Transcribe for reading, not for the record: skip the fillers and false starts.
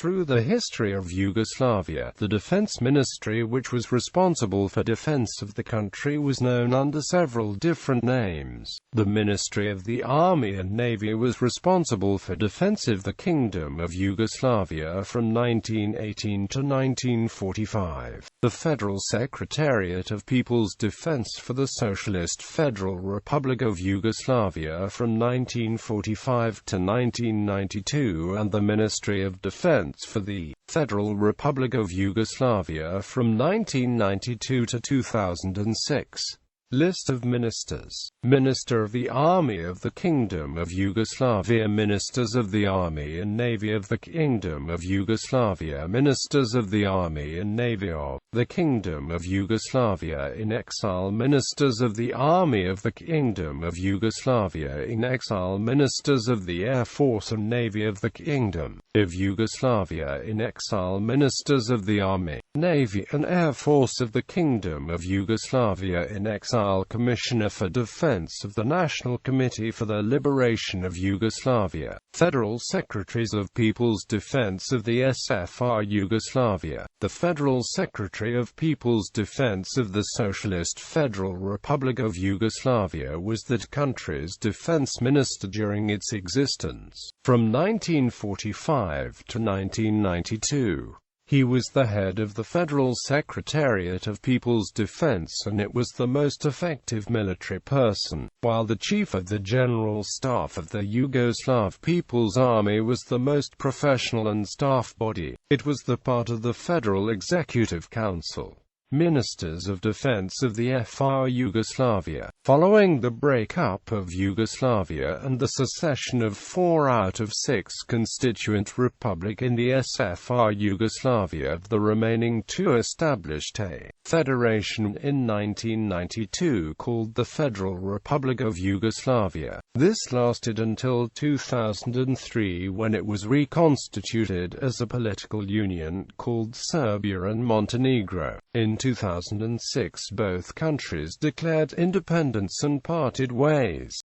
through the history of Yugoslavia. The Defense Ministry, which was responsible for defense of the country, was known under several different names. The Ministry of the Army and Navy was responsible for defense of the Kingdom of Yugoslavia from 1918 to 1945. The Federal Secretariat of People's Defense for the Socialist Federal Republic of Yugoslavia from 1945 to 1992, and the Ministry of Defense for the Federal Republic of Yugoslavia from 1992 to 2006. List of ministers. Minister of the Army of the Kingdom of Yugoslavia. Ministers of the Army and Navy of the Kingdom of Yugoslavia. Ministers of the Army and Navy of the Kingdom of Yugoslavia in exile. Ministers of the Army of the Kingdom of Yugoslavia in exile. Ministers of the Air Force and Navy of the Kingdom of Yugoslavia in exile. Ministers of the Army, Navy and Air Force of the Kingdom of Yugoslavia in exile. Commissioner for Defense of the National Committee for the Liberation of Yugoslavia. Federal Secretaries of People's Defense of the SFR Yugoslavia. The Federal Secretary of People's Defense of the Socialist Federal Republic of Yugoslavia was that country's defense minister during its existence, from 1945 to 1992. He was the head of the Federal Secretariat of People's Defense, and it was the most effective military person, while the Chief of the General Staff of the Yugoslav People's Army was the most professional and staff body. It was the part of the Federal Executive Council. Ministers of Defense of the FR Yugoslavia. Following the breakup of Yugoslavia and the secession of 4 out of 6 constituent republics in the SFR Yugoslavia, the remaining 2 established a federation in 1992 called the Federal Republic of Yugoslavia. This lasted until 2003, when it was reconstituted as a political union called Serbia and Montenegro. In 2006, both countries declared independence and parted ways.